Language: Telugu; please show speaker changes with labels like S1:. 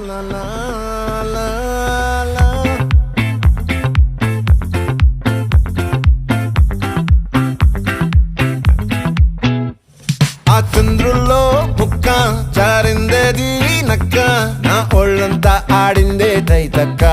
S1: la la la la. ఆ చంద్రుల్లో ముక్క చారిందేది నక్క నా ఒళ్ళంతా ఆడిందే తైతక్క